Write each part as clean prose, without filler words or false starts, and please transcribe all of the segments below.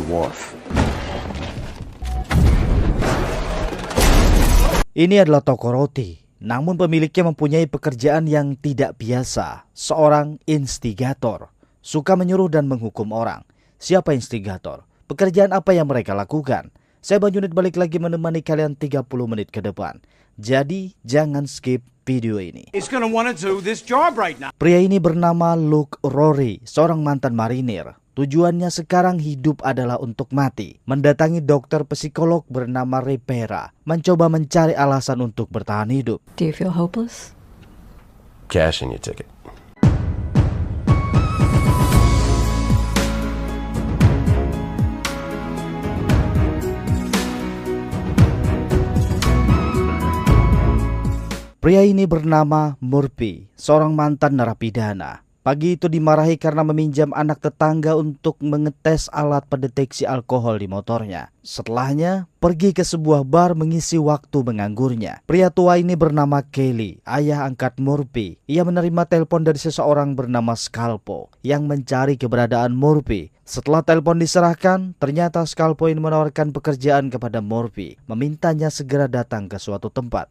wharf. Ini adalah toko roti, namun pemiliknya mempunyai pekerjaan yang tidak biasa. Seorang instigator, suka menyuruh dan menghukum orang. Siapa instigator? Pekerjaan apa yang mereka lakukan? Saya Bang Junid balik lagi menemani kalian 30 menit ke depan. Jadi jangan skip video ini. Pria ini bernama Luke Rory, seorang mantan marinir. Tujuannya sekarang hidup adalah untuk mati. Mendatangi dokter psikolog bernama Rivera, mencoba mencari alasan untuk bertahan hidup. Do you feel hopeless? Cash in your ticket. Pria ini bernama Murphy, seorang mantan narapidana. Pagi itu dimarahi karena meminjam anak tetangga untuk mengetes alat pendeteksi alkohol di motornya. Setelahnya, pergi ke sebuah bar mengisi waktu menganggurnya. Pria tua ini bernama Kelly, ayah angkat Murphy. Ia menerima telepon dari seseorang bernama Scalpo yang mencari keberadaan Murphy. Setelah telepon diserahkan, ternyata Scalpo ini menawarkan pekerjaan kepada Murphy, memintanya segera datang ke suatu tempat.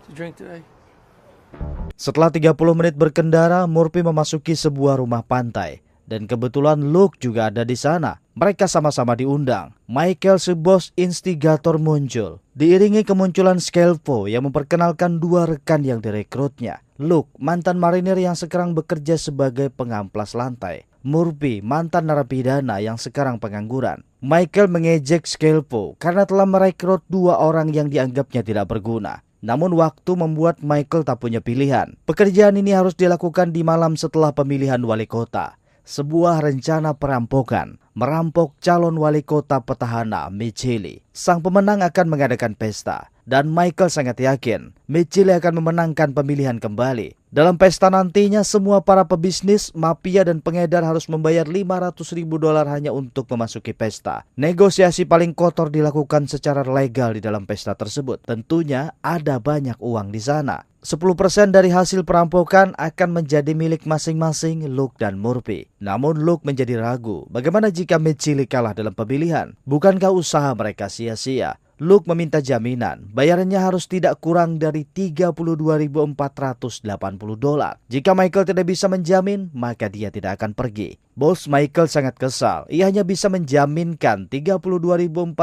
Setelah 30 menit berkendara, Murphy memasuki sebuah rumah pantai. Dan kebetulan Luke juga ada di sana. Mereka sama-sama diundang. Michael, si bos instigator, muncul. Diiringi kemunculan Scalpo yang memperkenalkan dua rekan yang direkrutnya. Luke, mantan marinir yang sekarang bekerja sebagai pengamplas lantai. Murphy, mantan narapidana yang sekarang pengangguran. Michael mengejek Scalpo karena telah merekrut dua orang yang dianggapnya tidak berguna. Namun waktu membuat Michael tak punya pilihan. Pekerjaan ini harus dilakukan di malam setelah pemilihan wali kota. Sebuah rencana perampokan, merampok calon wali kota petahana Michele. Sang pemenang akan mengadakan pesta. Dan Michael sangat yakin Michele akan memenangkan pemilihan kembali. Dalam pesta nantinya, semua para pebisnis, mafia dan pengedar harus membayar $500.000 hanya untuk memasuki pesta. Negosiasi paling kotor dilakukan secara legal di dalam pesta tersebut. Tentunya ada banyak uang di sana. 10% dari hasil perampokan akan menjadi milik masing-masing Luke dan Murphy. Namun Luke menjadi ragu, bagaimana jika Michele kalah dalam pemilihan? Bukankah usaha mereka sia-sia? Luke meminta jaminan, bayarannya harus tidak kurang dari $32.480. Jika Michael tidak bisa menjamin, maka dia tidak akan pergi. Bos Michael sangat kesal, ia hanya bisa menjaminkan $32.480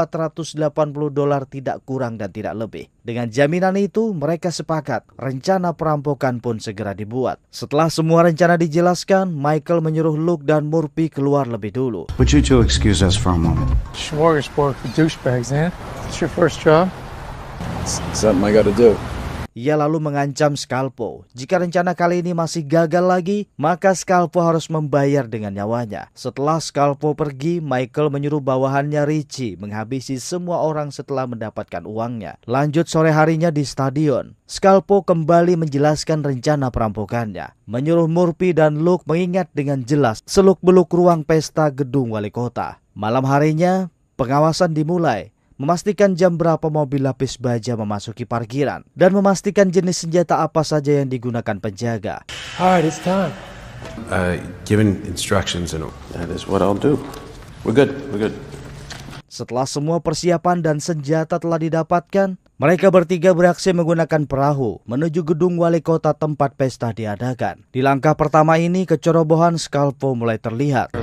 tidak kurang dan tidak lebih. Dengan jaminan itu, mereka sepakat, rencana perampokan pun segera dibuat. Setelah semua rencana dijelaskan, Michael menyuruh Luke dan Murphy keluar lebih dulu. Would you two excuse us for a moment? Smorgasbord for douchebags, man. It's your first job? Something I gotta do. Ia lalu mengancam Scalpo. Jika rencana kali ini masih gagal lagi, maka Scalpo harus membayar dengan nyawanya. Setelah Scalpo pergi, Michael menyuruh bawahannya Richie menghabisi semua orang setelah mendapatkan uangnya. Lanjut sore harinya di stadion. Scalpo kembali menjelaskan rencana perampokannya. Menyuruh Murphy dan Luke mengingat dengan jelas seluk-beluk ruang pesta gedung wali kota. Malam harinya, pengawasan dimulai. Memastikan jam berapa mobil lapis baja memasuki parkiran dan memastikan jenis senjata apa saja yang digunakan penjaga. Alright, it's time. Given instructions and That is what I'll do. We're good. Setelah semua persiapan dan senjata telah didapatkan, mereka bertiga beraksi menggunakan perahu menuju gedung wali kota tempat pesta diadakan. Di langkah pertama ini, kecerobohan Scalpo mulai terlihat.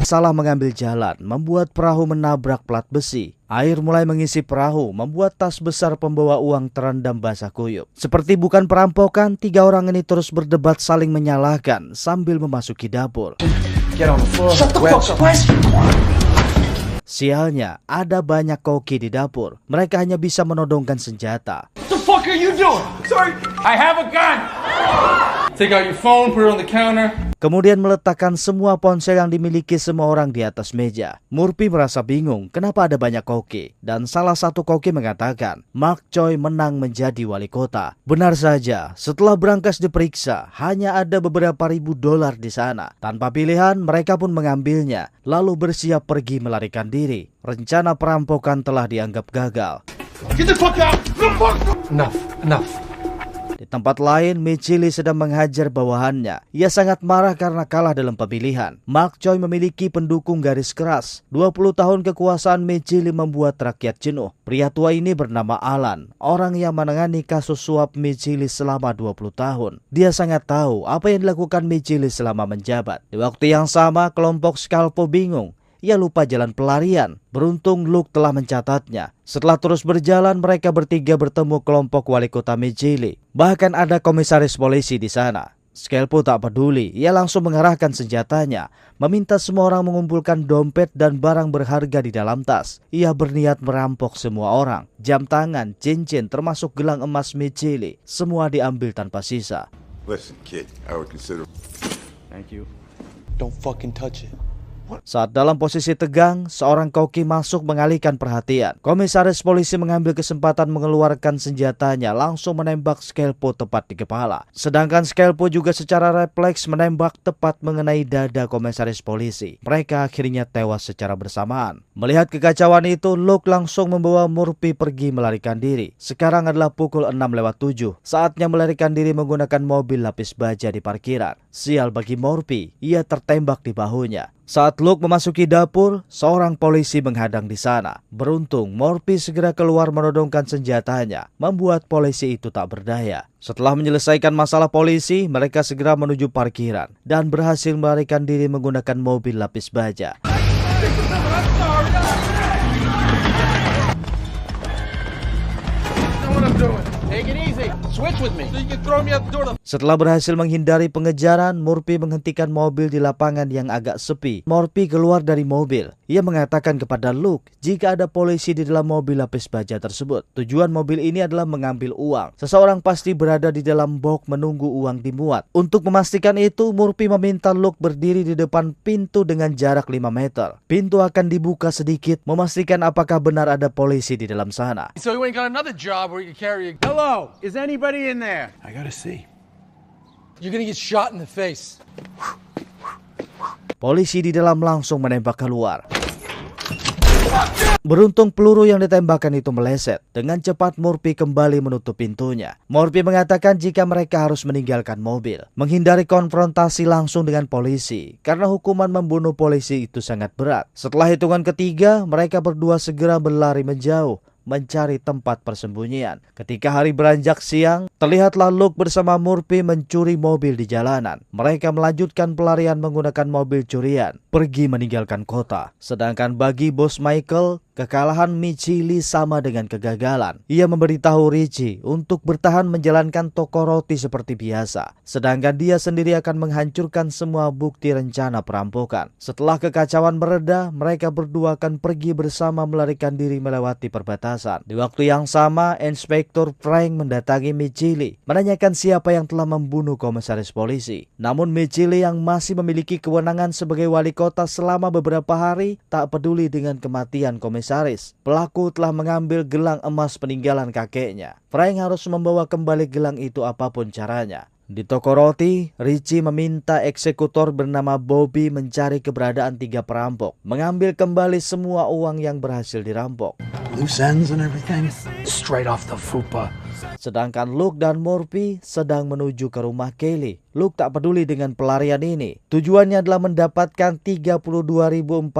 Salah mengambil jalan, membuat perahu menabrak plat besi. Air mulai mengisi perahu, membuat tas besar pembawa uang terendam basah kuyup. Seperti bukan perampokan, tiga orang ini terus berdebat saling menyalahkan sambil memasuki dapur. Sialnya, ada banyak koki di dapur. Mereka hanya bisa menodongkan senjata. What the fuck are you doing? Sorry, I have a gun! Take out your phone, put it on the counter. Kemudian meletakkan semua ponsel yang dimiliki semua orang di atas meja. Murphy merasa bingung kenapa ada banyak koki. Dan salah satu koki mengatakan, Mark Choi menang menjadi wali kota. Benar saja, setelah berangkas diperiksa, hanya ada beberapa ribu dolar di sana. Tanpa pilihan, mereka pun mengambilnya, lalu bersiap pergi melarikan diri. Rencana perampokan telah dianggap gagal. Get the fuck out! Enough. Di tempat lain, Michili sedang menghajar bawahannya. Ia sangat marah karena kalah dalam pemilihan. Mark Choi memiliki pendukung garis keras. 20 tahun kekuasaan Michili membuat rakyat jenuh. Pria tua ini bernama Alan, orang yang menangani kasus suap Michili selama 20 tahun. Dia sangat tahu apa yang dilakukan Michili selama menjabat. Di waktu yang sama, kelompok Scalpo bingung. Ia lupa jalan pelarian. Beruntung Luke telah mencatatnya. Setelah terus berjalan, mereka bertiga bertemu kelompok wali kota Michili. Bahkan ada komisaris polisi di sana. Scalpo tak peduli. Ia langsung mengarahkan senjatanya, meminta semua orang mengumpulkan dompet dan barang berharga di dalam tas. Ia berniat merampok semua orang. Jam tangan, cincin, termasuk gelang emas Michili, semua diambil tanpa sisa. Listen, kid, I would consider. Thank you. Don't fucking touch it. Saat dalam posisi tegang, seorang koki masuk mengalihkan perhatian. Komisaris polisi mengambil kesempatan mengeluarkan senjatanya, langsung menembak Scalpo tepat di kepala. Sedangkan Scalpo juga secara refleks menembak tepat mengenai dada komisaris polisi. Mereka akhirnya tewas secara bersamaan. Melihat kekacauan itu, Luke langsung membawa Murphy pergi melarikan diri. Sekarang adalah pukul 6:07. Saatnya melarikan diri menggunakan mobil lapis baja di parkiran. Sial bagi Murphy, ia tertembak di bahunya. Saat Luke memasuki dapur, seorang polisi menghadang di sana. Beruntung, Murphy segera keluar menodongkan senjatanya, membuat polisi itu tak berdaya. Setelah menyelesaikan masalah polisi, mereka segera menuju parkiran dan berhasil melarikan diri menggunakan mobil lapis baja. Take it easy. Switch with me. So you can throw me out the door. Setelah berhasil menghindari pengejaran, Murphy menghentikan mobil di lapangan yang agak sepi. Murphy keluar dari mobil. Ia mengatakan kepada Luke jika ada polisi di dalam mobil lapis baja tersebut. Tujuan mobil ini adalah mengambil uang. Seseorang pasti berada di dalam box menunggu uang dimuat. Untuk memastikan itu, Murphy meminta Luke berdiri di depan pintu dengan jarak 5 meter. Pintu akan dibuka sedikit, memastikan apakah benar ada polisi di dalam sana. So you ain't got another job where you can carry a... Hello, is anybody in there? I gotta see. You're gonna get shot in the face. Polisi di dalam langsung menembak keluar. Beruntung peluru yang ditembakkan itu meleset. Dengan cepat Murphy kembali menutup pintunya. Murphy mengatakan jika mereka harus meninggalkan mobil, menghindari konfrontasi langsung dengan polisi, karena hukuman membunuh polisi itu sangat berat. Setelah hitungan ketiga, mereka berdua segera berlari menjauh, mencari tempat persembunyian. Ketika hari beranjak siang, terlihatlah Luke bersama Murphy mencuri mobil di jalanan. Mereka melanjutkan pelarian menggunakan mobil curian, pergi meninggalkan kota. Sedangkan bagi bos Michael, kekalahan Michili sama dengan kegagalan. Ia memberitahu Richie untuk bertahan menjalankan toko roti seperti biasa. Sedangkan dia sendiri akan menghancurkan semua bukti rencana perampokan. Setelah kekacauan mereda, mereka berdua akan pergi bersama melarikan diri melewati perbatasan. Di waktu yang sama, Inspektur Frank mendatangi Michili, menanyakan siapa yang telah membunuh komisaris polisi. Namun Michili yang masih memiliki kewenangan sebagai wali kota selama beberapa hari tak peduli dengan kematian komisaris. Pelaku telah mengambil gelang emas peninggalan kakeknya. Frank harus membawa kembali gelang itu apapun caranya. Di toko roti, Richie meminta eksekutor bernama Bobby mencari keberadaan 3 perampok, mengambil kembali semua uang yang berhasil dirampok. Loose ends and everything. Straight off the fupa. Sedangkan Luke dan Murphy sedang menuju ke rumah Kelly. Luke tak peduli dengan pelarian ini. Tujuannya adalah mendapatkan $32.480.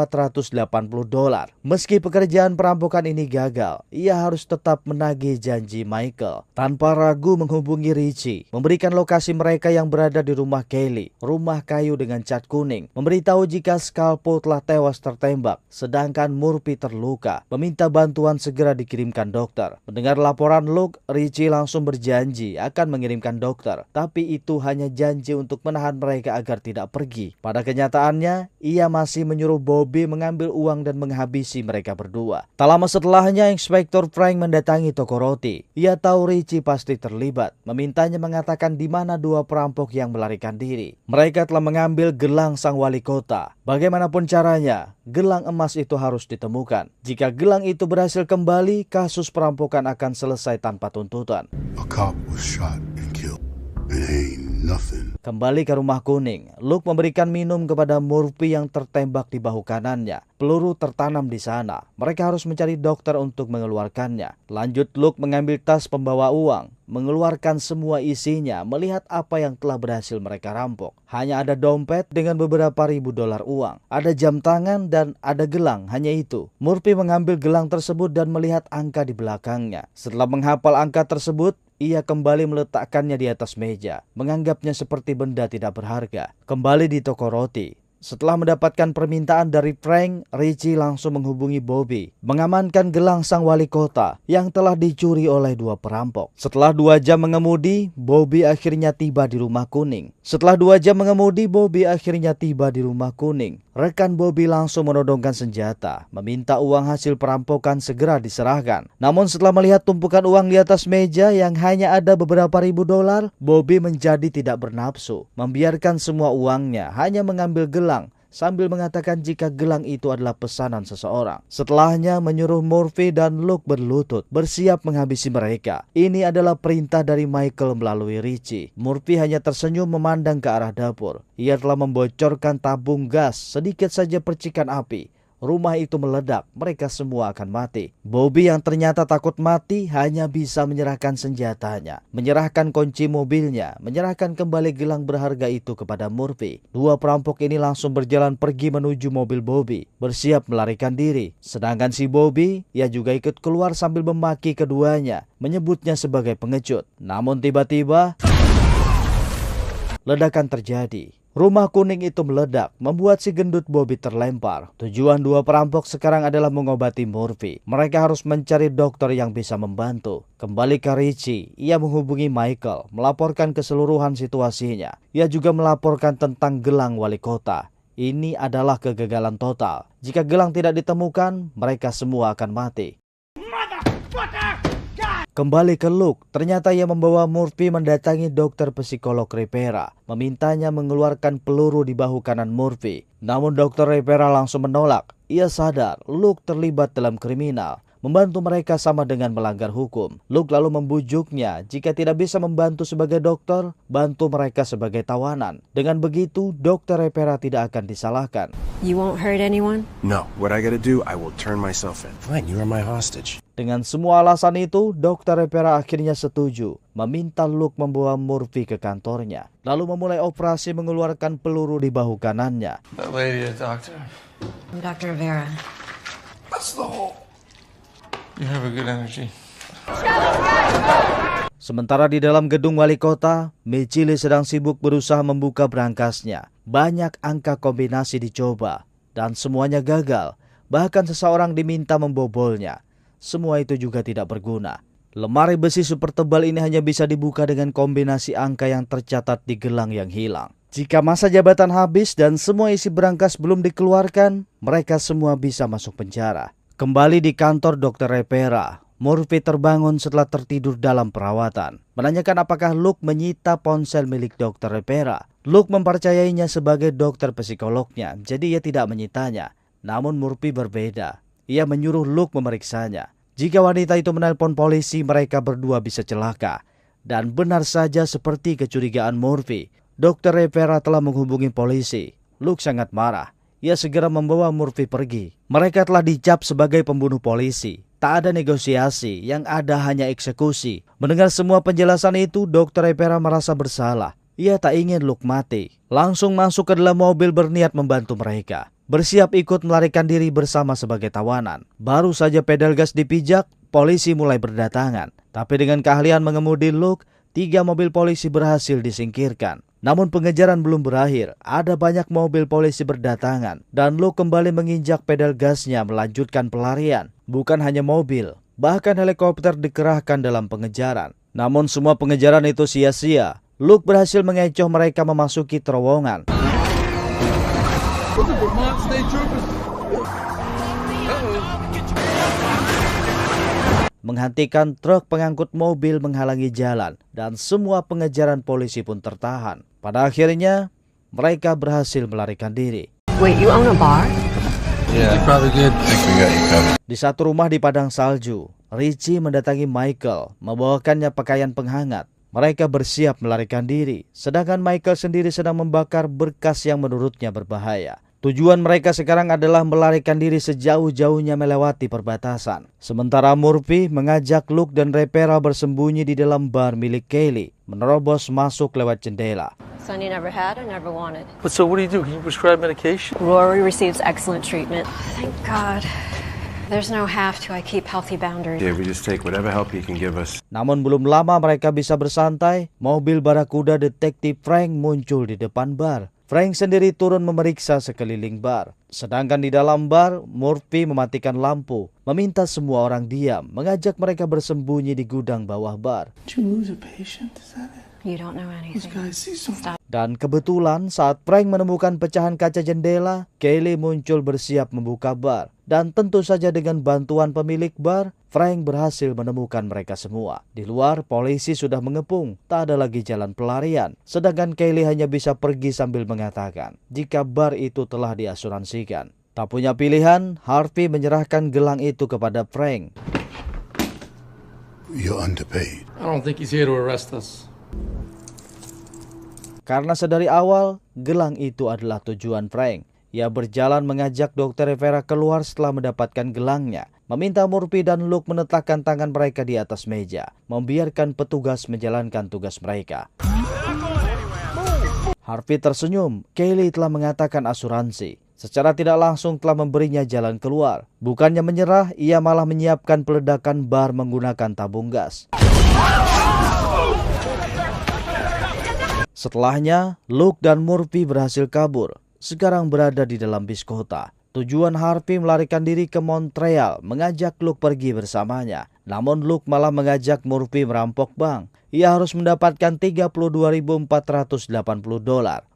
Meski pekerjaan perampokan ini gagal, ia harus tetap menagih janji Michael. Tanpa ragu menghubungi Richie, memberikan lokasi mereka yang berada di rumah Kelly, rumah kayu dengan cat kuning, memberitahu jika Scalpo telah tewas tertembak, sedangkan Murphy terluka, meminta bantuan segera dikirimkan dokter. Mendengar laporan Luke, Richie langsung berjanji akan mengirimkan dokter, tapi itu hanya janji untuk menahan mereka agar tidak pergi. Pada kenyataannya, ia masih menyuruh Bobby mengambil uang dan menghabisi mereka berdua. Tak lama setelahnya, Inspektur Frank mendatangi toko roti. Ia tahu Richie pasti terlibat, memintanya mengatakan di mana 2 perampok yang melarikan diri. Mereka telah mengambil gelang sang wali kota. Bagaimanapun caranya, gelang emas itu harus ditemukan. Jika gelang itu berhasil kembali, kasus perampokan akan selesai tanpa tuntutan. A cop was shot and killed. It ain't nothing. Kembali ke rumah kuning, Luke memberikan minum kepada Murphy yang tertembak di bahu kanannya. Peluru tertanam di sana. Mereka harus mencari dokter untuk mengeluarkannya. Lanjut, Luke mengambil tas pembawa uang, mengeluarkan semua isinya, melihat apa yang telah berhasil mereka rampok. Hanya ada dompet dengan beberapa ribu dolar uang. Ada jam tangan dan ada gelang, hanya itu. Murphy mengambil gelang tersebut dan melihat angka di belakangnya. Setelah menghafal angka tersebut, ia kembali meletakkannya di atas meja, menganggapnya seperti benda tidak berharga. Kembali di toko roti. Setelah mendapatkan permintaan dari Frank, Richie langsung menghubungi Bobby, mengamankan gelang sang wali kota yang telah dicuri oleh dua perampok. Setelah 2 jam mengemudi, Bobby akhirnya tiba di rumah kuning. Rekan Bobby langsung menodongkan senjata, meminta uang hasil perampokan segera diserahkan. Namun setelah melihat tumpukan uang di atas meja yang hanya ada beberapa ribu dolar, Bobby menjadi tidak bernafsu, membiarkan semua uangnya, hanya mengambil gelang, sambil mengatakan jika gelang itu adalah pesanan seseorang. Setelahnya menyuruh Murphy dan Luke berlutut, bersiap menghabisi mereka. Ini adalah perintah dari Michael melalui Richie. Murphy hanya tersenyum memandang ke arah dapur. Ia telah membocorkan tabung gas, sedikit saja percikan api. Rumah itu meledak, mereka semua akan mati. Bobby yang ternyata takut mati hanya bisa menyerahkan senjatanya, menyerahkan kunci mobilnya, menyerahkan kembali gelang berharga itu kepada Murphy. Dua perampok ini langsung berjalan pergi menuju mobil Bobby, bersiap melarikan diri. Sedangkan si Bobby, ia juga ikut keluar sambil memaki keduanya, menyebutnya sebagai pengecut. Namun tiba-tiba ledakan terjadi. Rumah kuning itu meledak, membuat si gendut Bobby terlempar. Tujuan dua perampok sekarang adalah mengobati Murphy. Mereka harus mencari dokter yang bisa membantu. Kembali ke Richie, ia menghubungi Michael, melaporkan keseluruhan situasinya. Ia juga melaporkan tentang gelang wali kota. Ini adalah kegagalan total. Jika gelang tidak ditemukan, mereka semua akan mati. Kembali ke Luke, ternyata ia membawa Murphy mendatangi dokter psikolog Rivera, memintanya mengeluarkan peluru di bahu kanan Murphy. Namun dokter Rivera langsung menolak. Ia sadar Luke terlibat dalam kriminal. Membantu mereka sama dengan melanggar hukum. Luke lalu membujuknya, jika tidak bisa membantu sebagai dokter, bantu mereka sebagai tawanan. Dengan begitu, dokter Rivera tidak akan disalahkan. You won't hurt anyone? No, what I gotta do, I will turn myself in. Fine, you are my hostage. Dengan semua alasan itu, dokter Rivera akhirnya setuju, meminta Luke membawa Murphy ke kantornya. Lalu memulai operasi mengeluarkan peluru di bahu kanannya. That lady, a doctor. I'm Dr. Rivera. That's the hole. You have a good energy. Sementara di dalam gedung wali kota, Michele sedang sibuk berusaha membuka brankasnya. Banyak angka kombinasi dicoba, dan semuanya gagal. Bahkan seseorang diminta membobolnya. Semua itu juga tidak berguna. Lemari besi super tebal ini hanya bisa dibuka dengan kombinasi angka yang tercatat di gelang yang hilang. Jika masa jabatan habis dan semua isi brankas belum dikeluarkan, mereka semua bisa masuk penjara. Kembali di kantor Dr. Rivera, Murphy terbangun setelah tertidur dalam perawatan. Menanyakan apakah Luke menyita ponsel milik Dr. Rivera. Luke mempercayainya sebagai dokter psikolognya, jadi ia tidak menyitanya. Namun Murphy berbeda. Ia menyuruh Luke memeriksanya. Jika wanita itu menelpon polisi, mereka berdua bisa celaka. Dan benar saja seperti kecurigaan Murphy, Dr. Rivera telah menghubungi polisi. Luke sangat marah. Ia segera membawa Murphy pergi. Mereka telah dicap sebagai pembunuh polisi. Tak ada negosiasi, yang ada hanya eksekusi. Mendengar semua penjelasan itu, Dr. Rivera merasa bersalah. Ia tak ingin Luke mati. Langsung masuk ke dalam mobil berniat membantu mereka. Bersiap ikut melarikan diri bersama sebagai tawanan. Baru saja pedal gas dipijak, polisi mulai berdatangan. Tapi dengan keahlian mengemudi Luke, 3 mobil polisi berhasil disingkirkan. Namun pengejaran belum berakhir, ada banyak mobil polisi berdatangan. Dan Luke kembali menginjak pedal gasnya melanjutkan pelarian. Bukan hanya mobil, bahkan helikopter dikerahkan dalam pengejaran. Namun semua pengejaran itu sia-sia. Luke berhasil mengecoh mereka memasuki terowongan. Menghentikan truk pengangkut mobil menghalangi jalan, dan semua pengejaran polisi pun tertahan. Pada akhirnya, mereka berhasil melarikan diri. Wait, you own a bar? Yeah, you probably did. I think we got you covered. Di satu rumah di padang salju, Richie mendatangi Michael, membawakannya pakaian penghangat. Mereka bersiap melarikan diri, sedangkan Michael sendiri sedang membakar berkas yang menurutnya berbahaya. Tujuan mereka sekarang adalah melarikan diri sejauh-jauhnya melewati perbatasan. Sementara Murphy mengajak Luke dan Rivera bersembunyi di dalam bar milik Kaylee, menerobos masuk lewat jendela. Son you never had or never wanted. But so what do? Can you prescribe medication? Rory receives excellent treatment. Thank God. There's no have to. I keep healthy boundaries. Yeah, we just take whatever help you can give us. Namun belum lama mereka bisa bersantai, mobil barakuda detektif Frank muncul di depan bar. Frank sendiri turun memeriksa sekeliling bar. Sedangkan di dalam bar, Murphy mematikan lampu, meminta semua orang diam, mengajak mereka bersembunyi di gudang bawah bar. Did you lose a patient? Is that it? You don't know These anything. guys see something. Dan kebetulan saat Frank menemukan pecahan kaca jendela, Kaylee muncul bersiap membuka bar. Dan tentu saja dengan bantuan pemilik bar, Frank berhasil menemukan mereka semua. Di luar, polisi sudah mengepung, tak ada lagi jalan pelarian. Sedangkan Kaylee hanya bisa pergi sambil mengatakan jika bar itu telah diasuransikan. Tak punya pilihan, Harvey menyerahkan gelang itu kepada Frank. You're underpaid. I don't think he's here to arrest us. Karena sedari awal, gelang itu adalah tujuan Frank. Ia berjalan mengajak Dr. Rivera keluar setelah mendapatkan gelangnya, meminta Murphy dan Luke meletakkan tangan mereka di atas meja, membiarkan petugas menjalankan tugas mereka. Harvey tersenyum. Kaylee telah mengatakan asuransi. Secara tidak langsung telah memberinya jalan keluar. Bukannya menyerah, ia malah menyiapkan peledakan bar menggunakan tabung gas. Setelahnya, Luke dan Murphy berhasil kabur. Sekarang berada di dalam bis kota. Tujuan Harvey melarikan diri ke Montreal, mengajak Luke pergi bersamanya. Namun Luke malah mengajak Murphy merampok bank. Ia harus mendapatkan $32.480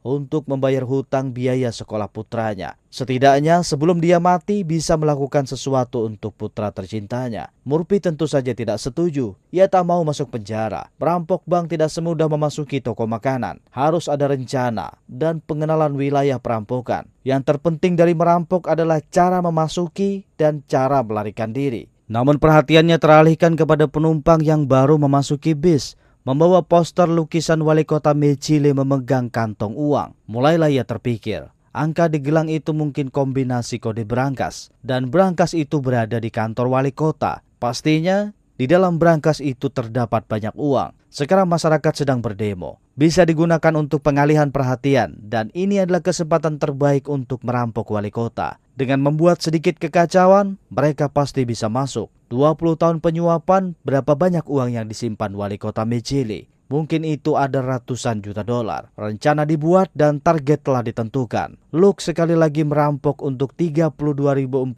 untuk membayar hutang biaya sekolah putranya. Setidaknya sebelum dia mati bisa melakukan sesuatu untuk putra tercintanya. Murphy tentu saja tidak setuju. Ia tak mau masuk penjara. Merampok bank tidak semudah memasuki toko makanan. Harus ada rencana dan pengenalan wilayah perampokan. Yang terpenting dari merampok adalah cara memasuki dan cara melarikan diri. Namun perhatiannya teralihkan kepada penumpang yang baru memasuki bis. Membawa poster lukisan wali kota Mechile memegang kantong uang. Mulailah ia terpikir, angka di gelang itu mungkin kombinasi kode brankas. Dan brankas itu berada di kantor wali kota. Pastinya di dalam brankas itu terdapat banyak uang. Sekarang masyarakat sedang berdemo. Bisa digunakan untuk pengalihan perhatian. Dan ini adalah kesempatan terbaik untuk merampok wali kota. Dengan membuat sedikit kekacauan, mereka pasti bisa masuk. 20 tahun penyuapan, berapa banyak uang yang disimpan wali kota Mechile? Mungkin itu ada ratusan juta dolar. Rencana dibuat dan target telah ditentukan. Luke sekali lagi merampok untuk $32.480.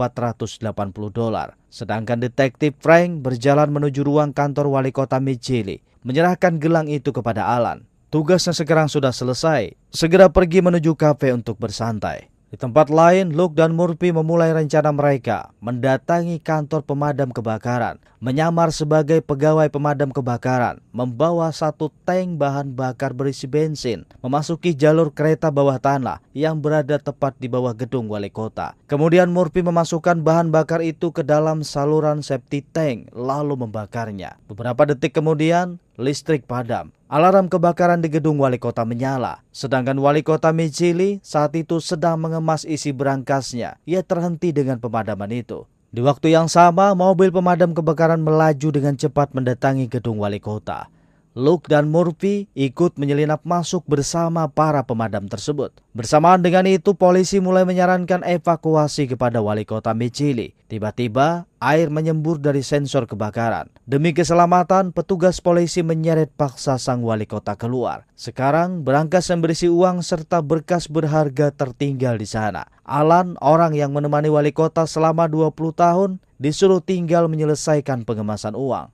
Sedangkan detektif Frank berjalan menuju ruang kantor wali kota Mechile, menyerahkan gelang itu kepada Alan. Tugasnya sekarang sudah selesai. Segera pergi menuju kafe untuk bersantai. Di tempat lain, Luke dan Murphy memulai rencana mereka mendatangi kantor pemadam kebakaran, menyamar sebagai pegawai pemadam kebakaran, membawa satu tank bahan bakar berisi bensin, memasuki jalur kereta bawah tanah yang berada tepat di bawah gedung wali kota. Kemudian Murphy memasukkan bahan bakar itu ke dalam saluran septic tank, lalu membakarnya. Beberapa detik kemudian, listrik padam. Alarm kebakaran di gedung wali kota menyala. Sedangkan wali kota Mechile saat itu sedang mengemas isi berangkasnya. Ia terhenti dengan pemadaman itu. Di waktu yang sama, mobil pemadam kebakaran melaju dengan cepat mendatangi gedung wali kota. Luke dan Murphy ikut menyelinap masuk bersama para pemadam tersebut. Bersamaan dengan itu, polisi mulai menyarankan evakuasi kepada wali kota Mechile. Tiba-tiba, air menyembur dari sensor kebakaran. Demi keselamatan, petugas polisi menyeret paksa sang wali kota keluar. Sekarang, berangkas yang berisi uang serta berkas berharga tertinggal di sana. Alan, orang yang menemani wali kota selama 20 tahun, disuruh tinggal menyelesaikan pengemasan uang.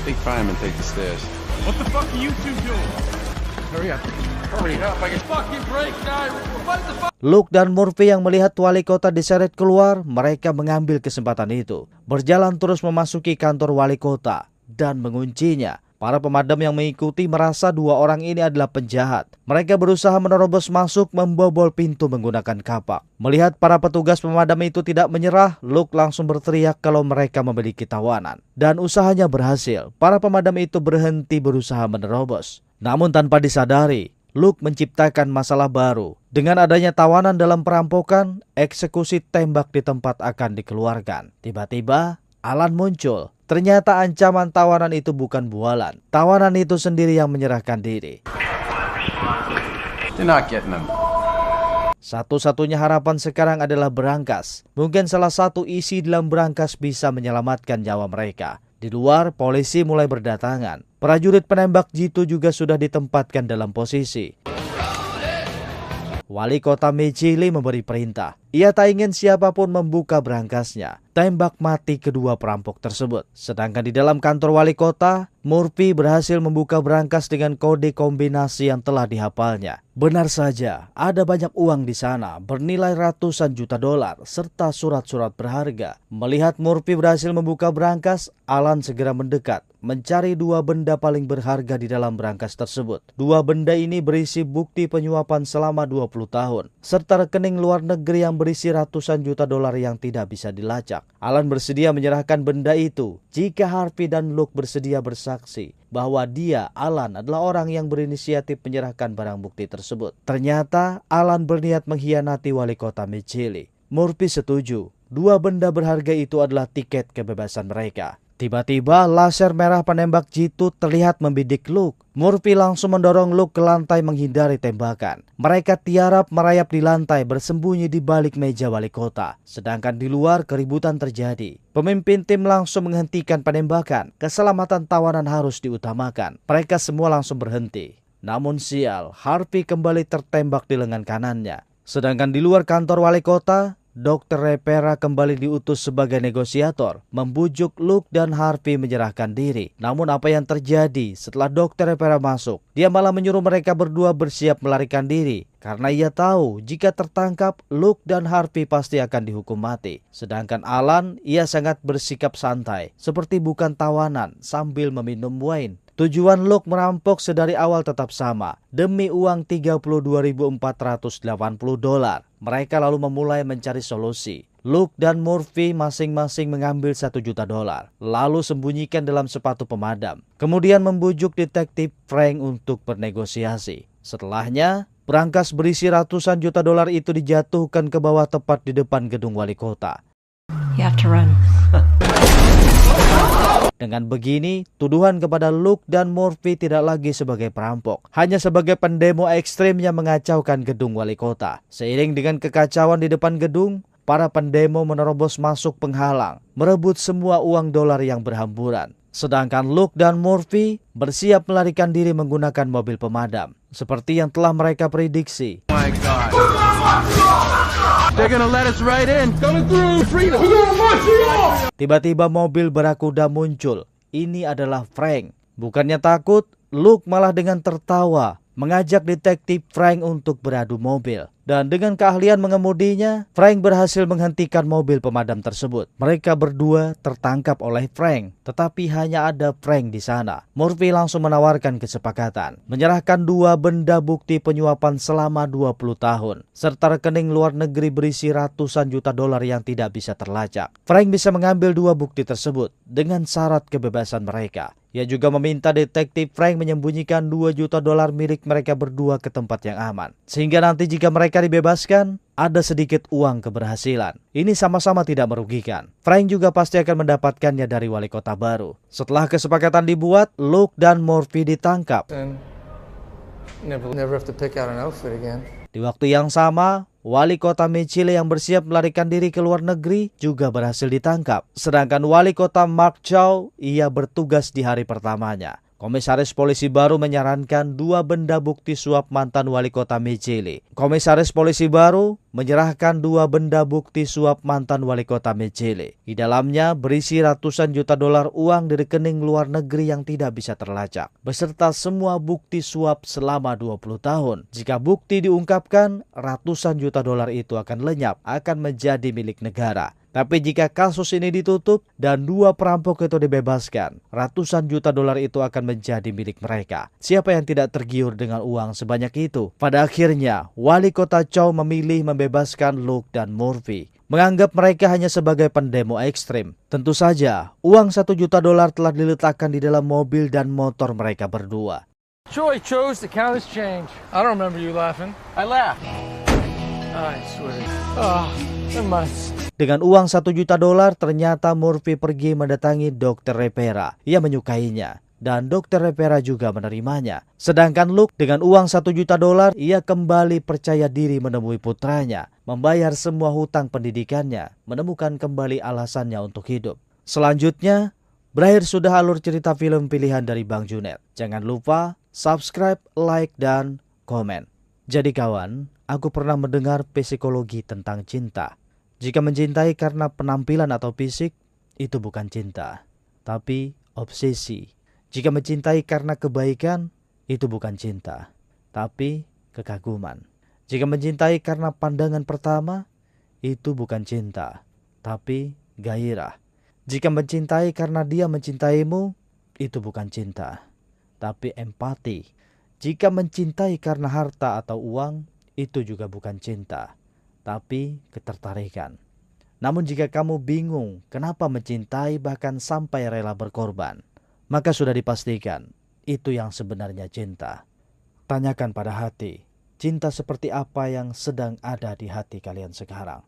Take fireman, take the stairs. What the fuck are you two doing? Hurry up. Hurry up. I can fucking break, guy. What the fuck? Luke dan Murphy yang melihat wali kota diseret keluar, mereka mengambil kesempatan itu. Berjalan terus memasuki kantor wali kota dan menguncinya. Para pemadam yang mengikuti merasa dua orang ini adalah penjahat. Mereka berusaha menerobos masuk membobol pintu menggunakan kapak. Melihat para petugas pemadam itu tidak menyerah, Luke langsung berteriak kalau mereka memiliki tawanan. Dan usahanya berhasil. Para pemadam itu berhenti berusaha menerobos. Namun tanpa disadari, Luke menciptakan masalah baru. Dengan adanya tawanan dalam perampokan, eksekusi tembak di tempat akan dikeluarkan. Tiba-tiba, Alan muncul. Ternyata ancaman tawanan itu bukan bualan. Tawanan itu sendiri yang menyerahkan diri. You're not getting them. Satu-satunya harapan sekarang adalah berangkas. Mungkin salah satu isi dalam berangkas bisa menyelamatkan nyawa mereka. Di luar, polisi mulai berdatangan. Prajurit penembak jitu juga sudah ditempatkan dalam posisi. Wali kota Mejili memberi perintah. Ia tak ingin siapapun membuka berangkasnya. Tembak mati kedua perampok tersebut. Sedangkan di dalam kantor wali kota, Murphy berhasil membuka berangkas dengan kode kombinasi yang telah dihafalnya. Benar saja, ada banyak uang di sana, bernilai ratusan juta dolar, serta surat-surat berharga. Melihat Murphy berhasil membuka berangkas, Alan segera mendekat, mencari dua benda paling berharga di dalam berangkas tersebut. Dua benda ini berisi bukti penyuapan selama 20 tahun, serta rekening luar negeri yang berisi ratusan juta dolar yang tidak bisa dilacak. Alan bersedia menyerahkan benda itu jika Harvey dan Luke bersedia bersaksi bahwa dia, Alan, adalah orang yang berinisiatif menyerahkan barang bukti tersebut. Ternyata Alan berniat mengkhianati wali kota Mejili. Murphy setuju. Dua benda berharga itu adalah tiket kebebasan mereka. Tiba-tiba laser merah penembak jitu terlihat membidik Luke. Murphy langsung mendorong Luke ke lantai menghindari tembakan. Mereka tiarap merayap di lantai bersembunyi di balik meja wali kota. Sedangkan di luar keributan terjadi. Pemimpin tim langsung menghentikan penembakan. Keselamatan tawanan harus diutamakan. Mereka semua langsung berhenti. Namun sial, Harvey kembali tertembak di lengan kanannya. Sedangkan di luar kantor wali kota, Dr. Repera kembali diutus sebagai negosiator, membujuk Luke dan Harvey menyerahkan diri. Namun apa yang terjadi setelah Dr. Repera masuk? Dia malah menyuruh mereka berdua bersiap melarikan diri. Karena ia tahu jika tertangkap, Luke dan Harvey pasti akan dihukum mati. Sedangkan Alan, ia sangat bersikap santai, seperti bukan tawanan sambil meminum wine. Tujuan Luke merampok sedari awal tetap sama, demi uang 32.480 dolar. Mereka lalu memulai mencari solusi. Luke dan Murphy masing-masing mengambil 1 juta dolar, lalu sembunyikan dalam sepatu pemadam. Kemudian membujuk detektif Frank untuk bernegosiasi. Setelahnya, berangkas berisi ratusan juta dolar itu dijatuhkan ke bawah tepat di depan gedung wali kota. You have to run. Dengan begini, tuduhan kepada Luke dan Murphy tidak lagi sebagai perampok, hanya sebagai pendemo ekstrim yang mengacaukan gedung wali kota. Seiring dengan kekacauan di depan gedung, para pendemo menerobos masuk penghalang, merebut semua uang dolar yang berhamburan. Sedangkan Luke dan Murphy bersiap melarikan diri menggunakan mobil pemadam, seperti yang telah mereka prediksi. My God. They're gonna let us right in. Coming through, freedom. We're gonna march you off. Tiba-tiba mobil barakuda muncul. Ini adalah Frank. Bukannya takut, Luke malah dengan tertawa mengajak detektif Frank untuk beradu mobil. Dan dengan keahlian mengemudinya, Frank berhasil menghentikan mobil pemadam tersebut. Mereka berdua tertangkap oleh Frank, tetapi hanya ada Frank di sana. Murphy langsung menawarkan kesepakatan, menyerahkan dua benda bukti penyuapan selama 20 tahun, serta rekening luar negeri berisi ratusan juta dolar yang tidak bisa terlacak. Frank bisa mengambil dua bukti tersebut dengan syarat kebebasan mereka. Ia juga meminta detektif Frank menyembunyikan 2 juta dolar milik mereka berdua ke tempat yang aman. Sehingga nanti jika mereka dibebaskan, ada sedikit uang keberhasilan. Ini sama-sama tidak merugikan. Frank juga pasti akan mendapatkannya dari wali kota baru. Setelah kesepakatan dibuat, Luke dan Murphy ditangkap. And never have to pick out an outfit again. Di waktu yang sama, wali kota Mejili yang bersiap melarikan diri ke luar negeri juga berhasil ditangkap. Sedangkan wali kota Mark Chow, ia bertugas di hari pertamanya. Komisaris polisi baru menyarankan dua benda bukti suap mantan wali kota Mejili. Komisaris polisi baru menyerahkan dua benda bukti suap mantan wali kota Mejili. Di dalamnya berisi ratusan juta dolar uang di rekening luar negeri yang tidak bisa terlacak, beserta semua bukti suap selama 20 tahun. Jika bukti diungkapkan, ratusan juta dolar itu akan lenyap, akan menjadi milik negara. Tapi jika kasus ini ditutup dan 2 perampok itu dibebaskan, ratusan juta dolar itu akan menjadi milik mereka. Siapa yang tidak tergiur dengan uang sebanyak itu? Pada akhirnya, wali kota Chow memilih membebaskan Luke dan Murphy, menganggap mereka hanya sebagai pendemo ekstrim. Tentu saja, uang 1 juta dolar telah diletakkan di dalam mobil dan motor mereka berdua. Choi chose to count his change. I don't remember you laughing. I laughed. I swear. Oh, never mind. Dengan uang 1 juta dolar, ternyata Murphy pergi mendatangi Dr. Rivera. Ia menyukainya dan Dr. Rivera juga menerimanya. Sedangkan Luke dengan uang 1 juta dolar, ia kembali percaya diri menemui putranya, membayar semua hutang pendidikannya, menemukan kembali alasannya untuk hidup. Selanjutnya, berakhir sudah alur cerita film pilihan dari Bang Junet. Jangan lupa subscribe, like, dan komen. Jadi kawan, aku pernah mendengar psikologi tentang cinta. Jika mencintai karena penampilan atau fisik, itu bukan cinta, tapi obsesi. Jika mencintai karena kebaikan, itu bukan cinta, tapi kekaguman. Jika mencintai karena pandangan pertama, itu bukan cinta, tapi gairah. Jika mencintai karena dia mencintaimu, itu bukan cinta, tapi empati. Jika mencintai karena harta atau uang, itu juga bukan cinta, tapi ketertarikan. Namun jika kamu bingung kenapa mencintai bahkan sampai rela berkorban, maka sudah dipastikan itu yang sebenarnya cinta. Tanyakan pada hati, cinta seperti apa yang sedang ada di hati kalian sekarang.